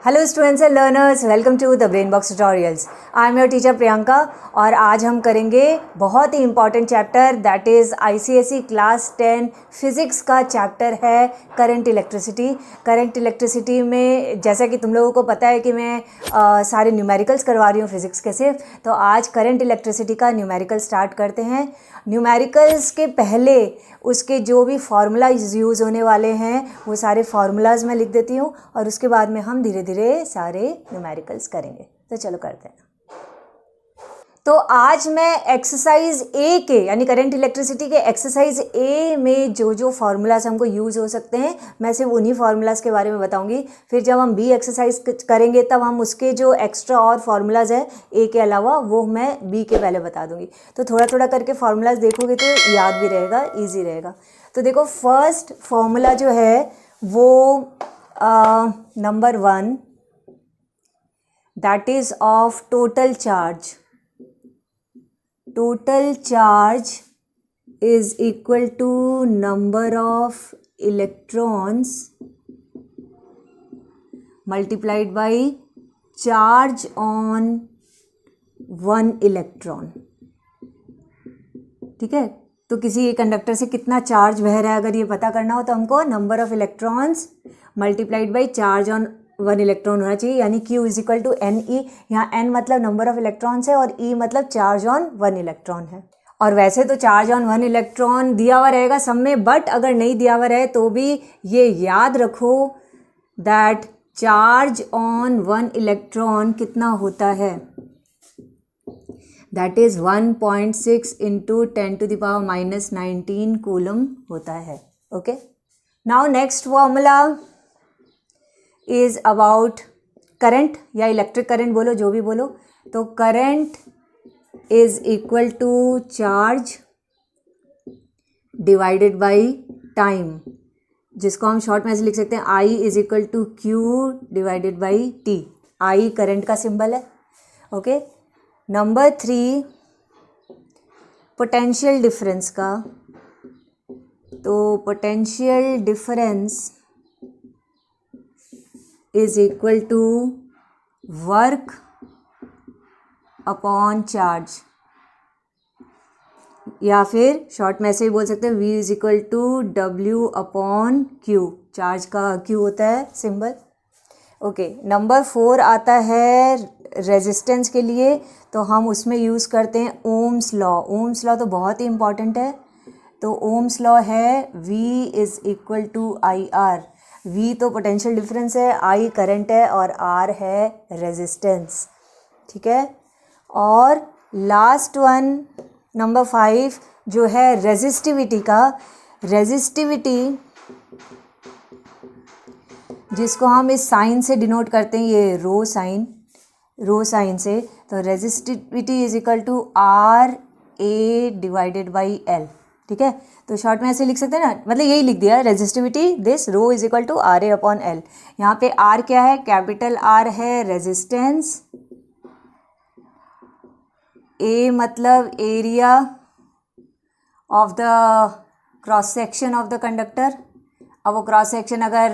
Hello students and learners, welcome to the Brain Box Tutorials. I am your teacher Priyanka और आज हम करेंगे बहुत ही important chapter, that is ICSE class 10 physics का चैप्टर है करंट इलेक्ट्रिसिटी। करंट इलेक्ट्रिसिटी में जैसा कि तुम लोगों को पता है कि मैं सारे न्यूमेरिकल्स करवा रही हूँ फिज़िक्स के सिर्फ, तो आज करंट इलेक्ट्रिसिटी का न्यूमेरिकल स्टार्ट करते हैं। न्यूमेरिकल्स के पहले उसके जो भी फार्मूलाज यूज़ होने वाले हैं वो सारे फार्मूलाज मैं लिख देती हूँ और उसके बाद में हम धीरे धीरे सारे न्यूमेरिकल्स करेंगे। तो चलो करते हैं। तो आज मैं एक्सरसाइज ए के यानी करंट इलेक्ट्रिसिटी के एक्सरसाइज ए में जो जो फार्मूलाज हमको यूज़ हो सकते हैं मैं सिर्फ उन्हीं फार्मूलाज के बारे में बताऊंगी। फिर जब हम बी एक्सरसाइज करेंगे तब हम उसके जो एक्स्ट्रा और फार्मूलाज है ए के अलावा वो मैं बी के पहले बता दूंगी। तो थोड़ा थोड़ा करके फार्मूलाज देखोगे तो याद भी रहेगा, ईजी रहेगा। तो देखो फर्स्ट फार्मूला जो है वो number 1, that is of total charge. Total charge is equal to number of electrons multiplied by charge on one electron। ठीक है, तो किसी कंडक्टर से कितना चार्ज बह रहा है अगर ये पता करना हो तो हमको number of electrons multiplied by charge on 1 electron होना चाहिए, यानी Q is equal to N E. यहाँ n मतलब नंबर ऑफ इलेक्ट्रॉन्स है और E मतलब चार्ज ऑन 1 इलेक्ट्रॉन है। और वैसे तो चार्ज ऑन 1 इलेक्ट्रॉन दिया हुआ रहेगा सब में, बट अगर नहीं दिया हुआ रहे तो भी ये याद रखो दैट चार्ज ऑन 1 इलेक्ट्रॉन कितना होता है, दैट इज 1.6 इंटू 10⁻⁻19 कूलम होता है। Okay, now next formula is about current या इलेक्ट्रिक करंट, बोलो जो भी बोलो। तो current is equal to charge divided by time, जिसको हम शॉर्ट में ऐसे लिख सकते हैं I is equal to Q divided by T। I current का सिंबल है। ओके, नंबर 3 पोटेंशियल डिफरेंस का। तो potential difference is equal to work upon charge, या फिर शॉर्ट में ऐसे ही बोल सकते हैं V is equal to W upon Q। Charge का Q होता है सिंबल। ओके, नंबर 4 आता है रेजिस्टेंस के लिए, तो हम उसमें यूज़ करते हैं ओम्स लॉ। ओम्स लॉ तो बहुत ही इंपॉर्टेंट है। तो ओम्स लॉ है V is equal to IR। V तो पोटेंशियल डिफरेंस है, I करंट है और R है रेजिस्टेंस। ठीक है, और लास्ट वन नंबर 5 जो है रेजिस्टिविटी का। रेजिस्टिविटी जिसको हम इस साइन से डिनोट करते हैं, ये रो साइन से। तो resistivity is equal to RA divided by L। ठीक है, तो शॉर्ट में ऐसे लिख सकते हैं ना, मतलब यही लिख दिया resistivity this rho is equal to RA upon L। यहाँ पे R क्या है, कैपिटल R है रेजिस्टेंस, A मतलब area of the cross section of the conductor. अब वो क्रॉस सेक्शन अगर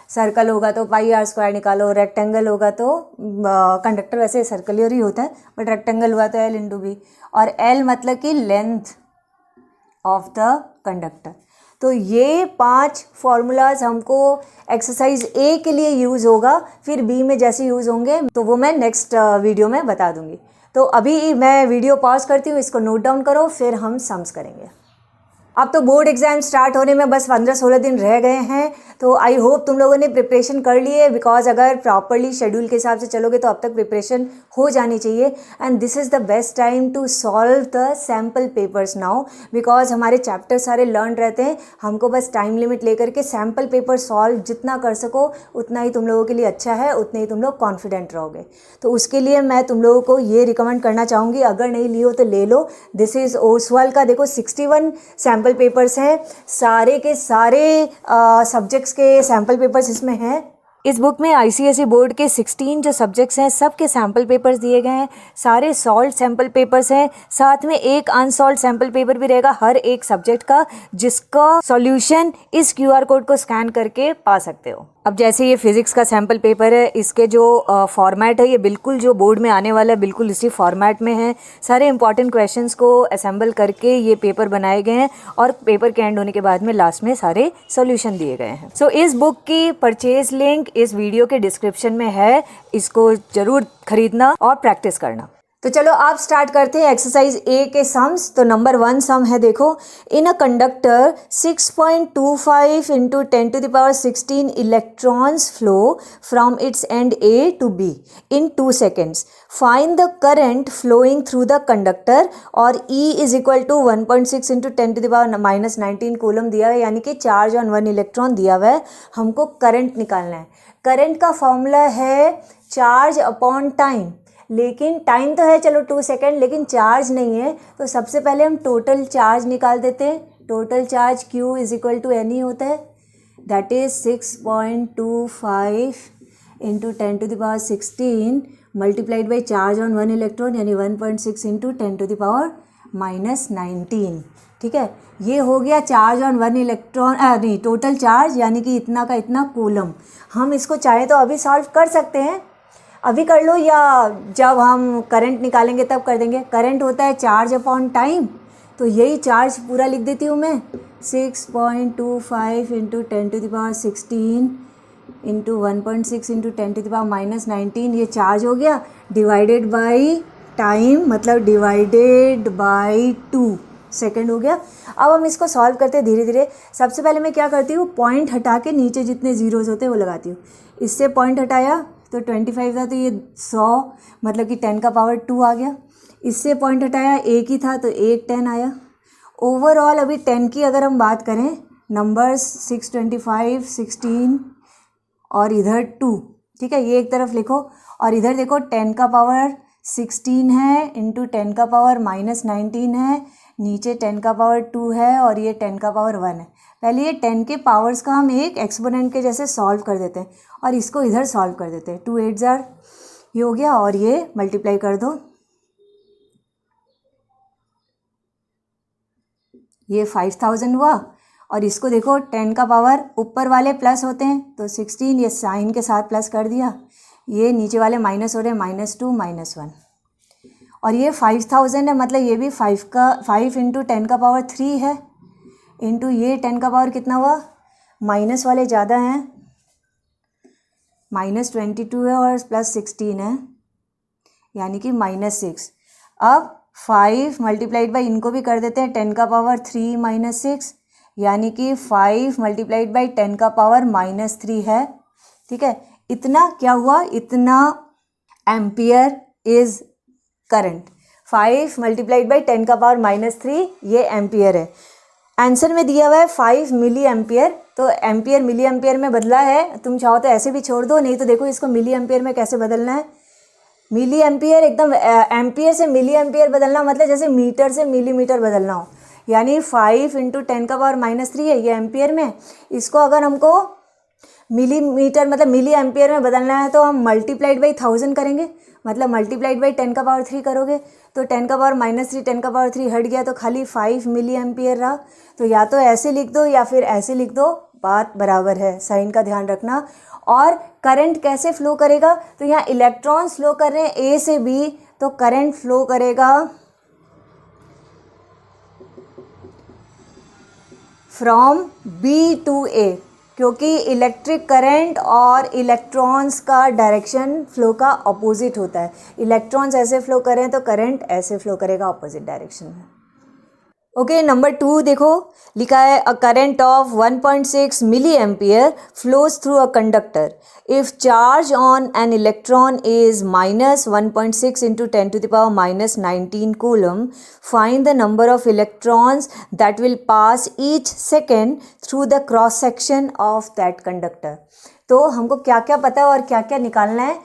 सर्कल होगा तो πr² निकालो, रेक्टेंगल होगा तो कंडक्टर वैसे सर्कुलर ही होता है बट रेक्टेंगल हुआ तो L इंटू बी, और L मतलब कि लेंथ ऑफ द कंडक्टर। तो ये 5 फार्मूलाज हमको एक्सरसाइज ए के लिए यूज़ होगा, फिर बी में जैसे यूज़ होंगे तो वो मैं नेक्स्ट वीडियो में बता दूंगी। तो अभी मैं वीडियो पॉज करती हूँ, इसको नोट डाउन करो, फिर हम सम्स करेंगे। अब तो बोर्ड एग्ज़ाम स्टार्ट होने में बस 15-16 दिन रह गए हैं, तो आई होप तुम लोगों ने प्रिपरेशन कर ली है, बिकॉज अगर प्रॉपरली शेड्यूल के हिसाब से चलोगे तो अब तक प्रिपरेशन हो जानी चाहिए। And this is the best time to solve the sample papers now, because हमारे चैप्टर सारे लर्न रहते हैं। हमको बस टाइम लिमिट लेकर के सैम्पल पेपर सॉल्व जितना कर सको उतना ही तुम लोगों के लिए अच्छा है, उतने ही तुम लोग कॉन्फिडेंट रहोगे। तो उसके लिए मैं तुम लोगों को ये रिकमेंड करना चाहूँगी, अगर नहीं ली हो तो ले लो। दिस इज़ ओसवाल का, देखो 61 सैम्पल पेपर्स हैं, सारे के सारे सब्जेक्ट्स के सैम्पल पेपर्स इसमें हैं। इस बुक में आईसीएसई बोर्ड के 16 जो सब्जेक्ट्स हैं सब के सैम्पल पेपर्स दिए गए हैं, सारे सॉल्व सैम्पल पेपर्स हैं, साथ में एक अनसॉल्व सैम्पल पेपर भी रहेगा हर एक सब्जेक्ट का, जिसका सॉल्यूशन इस क्यूआर कोड को स्कैन करके पा सकते हो। अब जैसे ये फिज़िक्स का सैम्पल पेपर है, इसके जो फॉर्मेट है ये बिल्कुल जो बोर्ड में आने वाला है बिल्कुल इसी फॉर्मेट में है। सारे इंपॉर्टेंट क्वेश्चंस को असेंबल करके ये पेपर बनाए गए हैं और पेपर के एंड होने के बाद में लास्ट में सारे सॉल्यूशन दिए गए हैं। सो इस बुक की परचेज लिंक इस वीडियो के डिस्क्रिप्शन में है, इसको ज़रूर खरीदना और प्रैक्टिस करना। तो चलो आप स्टार्ट करते हैं एक्सरसाइज ए के सम्स। तो नंबर 1 सम है, देखो, in a conductor 6.25 into 10⁻16 electrons flow from its end A to B in 2 seconds. Find the current flowing through the conductor और E is equal to 1.6 into 10⁻−19 coulomb दिया हुआ है, यानी कि चार्ज ऑन 1 इलेक्ट्रॉन दिया हुआ है। हमको करंट निकालना है। करंट का फॉर्मूला है चार्ज अपॉन टाइम, लेकिन टाइम तो है चलो 2 सेकेंड, लेकिन चार्ज नहीं है। तो सबसे पहले हम टोटल चार्ज निकाल देते हैं। Total charge Q is equal to NE होता है, that is 6.25 into 10⁻16 multiplied by charge on 1 electron, यानी 1.6 इंटू 10⁻−19। ठीक है, ये हो गया चार्ज ऑन 1 इलेक्ट्रॉन, नहीं टोटल चार्ज, यानी कि इतना का इतना कूलम। हम इसको चाहे तो अभी सॉल्व कर सकते हैं, अभी कर लो, या जब हम करंट निकालेंगे तब कर देंगे। करंट होता है चार्ज अपॉन टाइम, तो यही चार्ज पूरा लिख देती हूँ मैं, 6.25 इंटू 10⁻16 इंटू 1.6 इंटू 10⁻−19, ये चार्ज हो गया, डिवाइडेड बाई टाइम, मतलब डिवाइडेड बाई 2 सेकेंड हो गया। अब हम इसको सॉल्व करते हैं धीरे धीरे। सबसे पहले मैं क्या करती हूँ, पॉइंट हटा के नीचे जितने जीरोज होते हैं वो लगाती हूँ। इससे पॉइंट हटाया तो 25 था, तो ये 100 मतलब कि 10⁻2 आ गया। इससे पॉइंट हटाया, एक ही था तो 1 10 आया। ओवरऑल अभी 10 की अगर हम बात करें, नंबर्स 625 16 और इधर 2, ठीक है, ये एक तरफ लिखो और इधर देखो 10⁻16 है इंटू 10⁻−19 है, नीचे 10⁻2 है और ये 10⁻1 है। पहले ये 10 के पावर्स का हम एक एक्सपोनेंट के जैसे सॉल्व कर देते हैं और इसको इधर सॉल्व कर देते हैं। 2 8 ये हो गया और ये मल्टीप्लाई कर दो, ये 5000 हुआ। और इसको देखो 10 का पावर ऊपर वाले प्लस होते हैं तो 16, ये साइन के साथ प्लस कर दिया, ये नीचे वाले माइनस हो रहे हैं, -2 -1। और ये 5000 है, मतलब ये भी 5 इंटू 10⁻3 है, इंटू ये 10 का पावर कितना हुआ, माइनस वाले ज़्यादा हैं, -22 है और +16 है, यानी कि -6। अब 5 मल्टीप्लाइड बाई इनको भी कर देते हैं 10⁻3 -6, यानी कि 5 मल्टीप्लाइड बाई 10⁻³ है। ठीक है, इतना क्या हुआ, इतना ampere is current. 5 multiplied by 10⁻³ ये एम्पियर है। आंसर में दिया हुआ है 5 मिली एम्पियर, तो एम्पियर मिली एम्पियर में बदला है। तुम चाहो तो ऐसे भी छोड़ दो, नहीं तो देखो इसको मिली एम्पियर में कैसे बदलना है। मिली एम्पियर एकदम एम्पियर से मिली एम्पियर बदलना मतलब जैसे मीटर से मिलीमीटर बदलना हो, यानी 5 इंटू 10⁻³ है ये एम्पियर में। इसको अगर हमको मिलीमीटर मतलब मिली एम्पियर में बदलना है तो हम मल्टीप्लाइड बाई 1000 करेंगे, मतलब मल्टीप्लाइड बाई 10⁻³ करोगे तो 10⁻³ 10⁻³ हट गया तो खाली 5 मिली एम्पियर रहा। तो या तो ऐसे लिख दो या फिर ऐसे लिख दो, बात बराबर है, साइन का ध्यान रखना। और करंट कैसे फ्लो करेगा, तो यहाँ इलेक्ट्रॉन्स फ्लो कर रहे हैं ए से बी, तो करंट फ्लो करेगा फ्रॉम बी टू ए, क्योंकि इलेक्ट्रिक करंट और इलेक्ट्रॉन्स का डायरेक्शन फ्लो का अपोजिट होता है। इलेक्ट्रॉन्स ऐसे फ्लो करें तो करंट ऐसे फ्लो करेगा अपोजिट डायरेक्शन में। ओके, नंबर 2 देखो, लिखा है a current of 1.6 milli ampere flows through a conductor if charge on an electron is -1.6 into 10⁻⁻19 coulomb. Find the number of electrons that will pass each second through the cross section of that conductor. तो हमको क्या क्या पता है और क्या क्या निकालना है।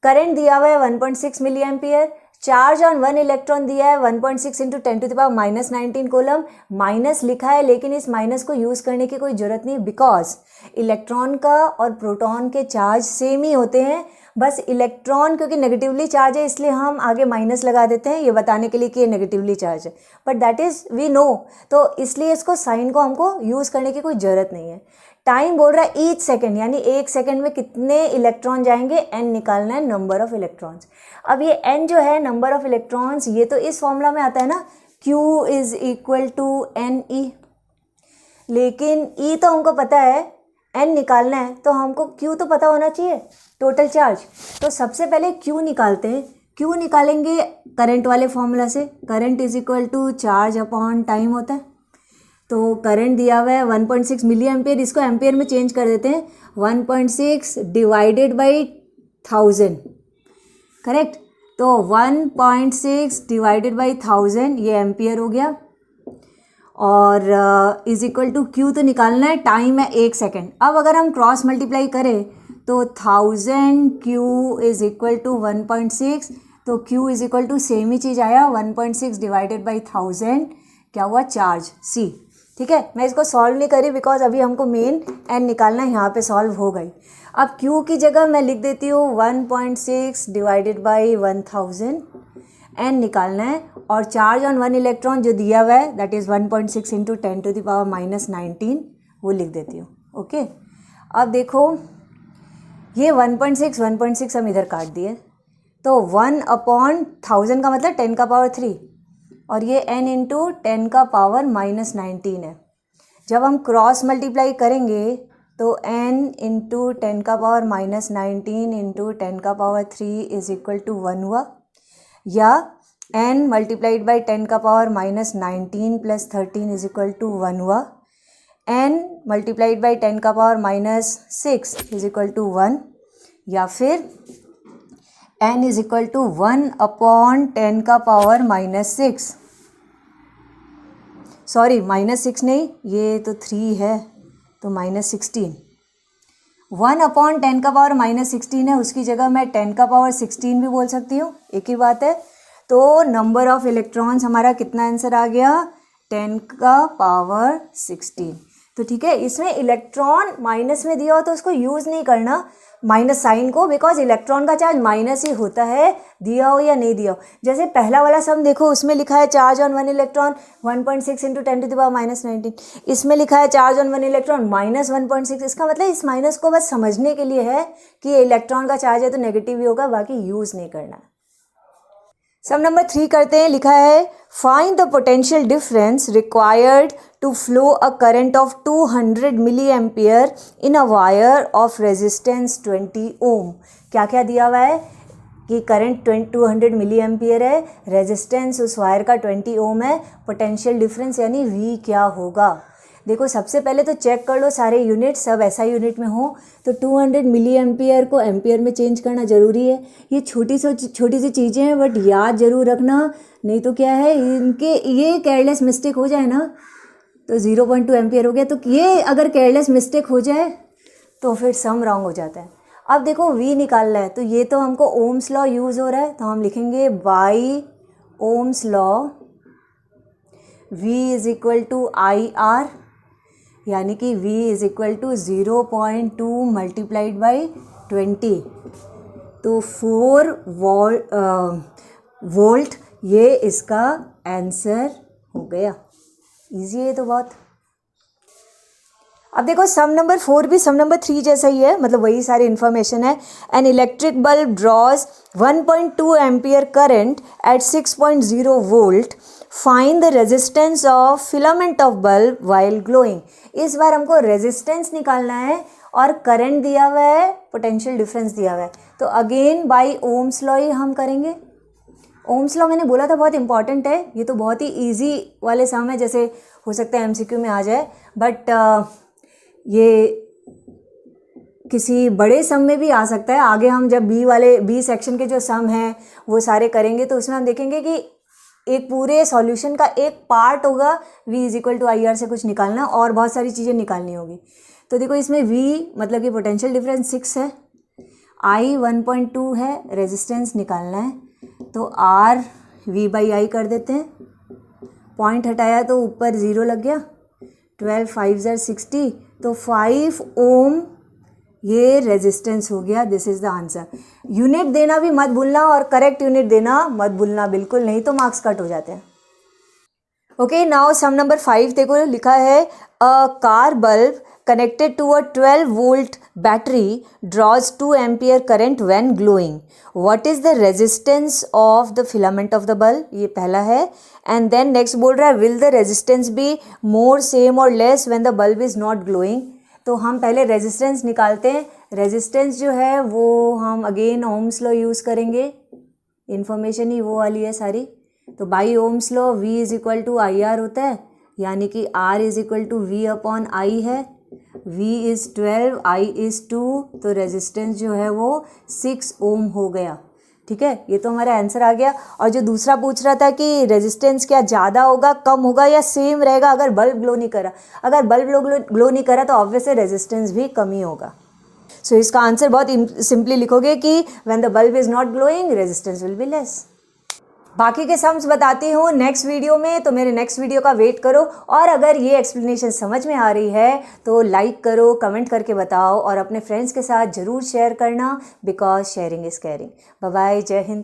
करंट दिया हुआ है 1.6 milli ampere, charge on 1 electron दिया है 1.6 इंटू 10⁻⁻19 कूलम। माइनस लिखा है, लेकिन इस माइनस को यूज़ करने की कोई ज़रूरत नहीं, बिकॉज इलेक्ट्रॉन का और प्रोटॉन के चार्ज सेम ही होते हैं। बस इलेक्ट्रॉन क्योंकि नेगेटिवली चार्ज है इसलिए हम आगे माइनस लगा देते हैं, ये बताने के लिए कि ये नेगेटिवली चार्ज है, but that is we know, तो इसलिए इसको साइन को हमको यूज़ करने की कोई ज़रूरत नहीं है। टाइम बोल रहा है ईच सेकेंड, यानी एक सेकेंड में कितने इलेक्ट्रॉन जाएंगे, एन निकालना है, नंबर ऑफ इलेक्ट्रॉन्स। अब ये एन जो है नंबर ऑफ इलेक्ट्रॉन्स, ये तो इस फॉर्मूला में आता है ना, Q is equal to N E, लेकिन E तो हमको पता है, N निकालना है तो हमको Q तो पता होना चाहिए, टोटल चार्ज। तो सबसे पहले Q निकालते हैं। Q निकालेंगे करंट वाले फॉर्मूला से, current is equal to charge upon time होता है। तो करंट दिया हुआ है 1.6 मिली एम्पियर, इसको एम्पियर में चेंज कर देते हैं, 1.6 डिवाइडेड बाई 1000, करेक्ट। तो 1.6 डिवाइडेड बाई 1000 ये एम्पियर हो गया, और इज इक्वल टू Q तो निकालना है, टाइम है 1 सेकेंड। अब अगर हम क्रॉस मल्टीप्लाई करें तो 1000 Q इज इक्वल टू 1.6, तो Q is equal to same ही चीज़ आया, 1.6 डिवाइडेड बाई 1000 क्या हुआ, चार्ज C। ठीक है, मैं इसको सॉल्व नहीं करी बिकॉज अभी हमको मेन N निकालना है, यहाँ पे सॉल्व हो गई। अब Q की जगह मैं लिख देती हूँ 1.6 डिवाइडेड बाई 1000, N निकालना है, और चार्ज ऑन 1 इलेक्ट्रॉन जो दिया हुआ है दैट इज़ 1.6 इंटू 10⁻⁻19 वो लिख देती हूँ। ओके, अब देखो ये 1.6 हम इधर काट दिए, तो 1/1000 का मतलब 10⁻3, और ये n इंटू 10⁻⁻19 है। जब हम क्रॉस मल्टीप्लाई करेंगे तो n into 10⁻⁻19 into 10⁻3 is equal to 1 हुआ, या n multiplied by 10⁻⁻19 plus 13 is equal to 1 हुआ, n multiplied by 10⁻⁻6 is equal to 1, या फिर n is equal to 1/10⁻⁻6, sorry -6 नहीं, ये तो 3 है तो -16, 1/10⁻⁻16 है, उसकी जगह मैं 10⁻16 भी बोल सकती हूँ, एक ही बात है। तो नंबर ऑफ इलेक्ट्रॉन्स हमारा कितना आंसर आ गया, 10⁻16। तो ठीक है, इसमें इलेक्ट्रॉन माइनस में दिया हो तो उसको यूज़ नहीं करना माइनस साइन को, बिकॉज इलेक्ट्रॉन का चार्ज माइनस ही होता है, दिया हो या नहीं दिया हो। जैसे पहला वाला सम देखो, उसमें लिखा है चार्ज ऑन 1 इलेक्ट्रॉन 1.6 इंटू 10⁻⁻19, इसमें लिखा है चार्ज ऑन 1 इलेक्ट्रॉन -1.6। इसका मतलब इस माइनस को बस समझने के लिए है कि ये इलेक्ट्रॉन का चार्ज है तो नेगेटिव ही होगा, बाकी यूज़ नहीं करना। सम नंबर 3 करते हैं, लिखा है find the potential difference required to flow a current of 200 milli ampere in a wire of resistance 20 ohm. क्या क्या दिया हुआ है कि करंट 200 मिली एम्पियर है, रेजिस्टेंस उस वायर का 20 ओम है, पोटेंशियल डिफरेंस यानी V क्या होगा। देखो सबसे पहले तो चेक कर लो सारे यूनिट सब SI यूनिट में हो, तो 200 मिली एम्पियर को एम्पियर में चेंज करना ज़रूरी है। ये छोटी सी चीज़ें हैं, बट याद ज़रूर रखना, नहीं तो क्या है इनके ये केयरलेस मिस्टेक हो जाए ना तो 0.2 एम्पियर हो गया। तो ये अगर केयरलेस मिस्टेक हो जाए तो फिर सम रॉन्ग हो जाता है। अब देखो V निकालना है, तो ये तो हमको ओम्स लॉ यूज़ हो रहा है, तो हम लिखेंगे by Ohm's law V is equal to IR, यानी कि V is equal to 0.2 multiplied by 20, तो 4 वोल्ट ये इसका आंसर हो गया। इजी है तो बहुत। अब देखो सम नंबर 4 भी सम नंबर 3 जैसा ही है, मतलब वही सारी इन्फॉर्मेशन है। An electric bulb draws 1.2 ampere current at 6.0 volt, find the resistance of filament of bulb while glowing. इस बार हमको रेजिस्टेंस निकालना है और करंट दिया हुआ है, पोटेंशियल डिफरेंस दिया हुआ है, तो अगेन बाय ओम्स लॉ ही हम करेंगे। ओम्स लॉ मैंने बोला था बहुत इंपॉर्टेंट है, ये तो बहुत ही इजी वाले सम है, जैसे हो सकता है MCQ में आ जाए, बट ये किसी बड़े सम में भी आ सकता है। आगे हम जब बी सेक्शन के जो सम हैं वो सारे करेंगे तो उसमें हम देखेंगे कि एक पूरे सॉल्यूशन का एक पार्ट होगा V is equal to IR से कुछ निकालना और बहुत सारी चीज़ें निकालनी होगी। तो देखो इसमें V मतलब कि पोटेंशियल डिफरेंस 6 है, I 1.2 है, रेजिस्टेंस निकालना है, तो R V बाई I कर देते हैं, पॉइंट हटाया तो ऊपर 0 लग गया, 12 5 60, तो 5 ओम ये रेजिस्टेंस हो गया। This is the answer. Unit देना भी मत भूलना और करेक्ट यूनिट देना मत भूलना बिल्कुल, नहीं तो मार्क्स कट हो जाते हैं। ओके, नाउ सम नंबर 5 देखो, लिखा है a car bulb connected to a 12 volt battery draws 2 ampere current when glowing. What is the resistance of the filament of the bulb? ये पहला है. And then next बोल रहा है will the resistance be more, same or less when the bulb is not glowing? तो हम पहले resistance निकालते हैं. रेजिस्टेंस जो है वो हम अगेन ओम्स लॉ यूज़ करेंगे. इन्फॉर्मेशन ही वो वाली है सारी. तो बाई Ohm's law V is equal to I R होता है, यानी कि R is equal to V upon I है. V इज़ 12, I इज़ 2, तो रेजिस्टेंस जो है वो 6 ओम हो गया. ठीक है, ये तो हमारा आंसर आ गया. और जो दूसरा पूछ रहा था कि रेजिस्टेंस क्या ज़्यादा होगा, कम होगा या सेम रहेगा अगर बल्ब ग्लो नहीं करा. अगर बल्ब ग्लो नहीं करा तो ऑब्वियसली रेजिस्टेंस भी कम ही होगा. सो इसका आंसर बहुत सिंपली लिखोगे कि when the bulb is not glowing resistance will be less. बाकी के सम्स बताती हूँ नेक्स्ट वीडियो में, तो मेरे नेक्स्ट वीडियो का वेट करो. और अगर ये एक्सप्लेनेशन समझ में आ रही है तो लाइक करो, कमेंट करके बताओ और अपने फ्रेंड्स के साथ ज़रूर शेयर करना, because sharing is caring. Bye bye, जय हिंद.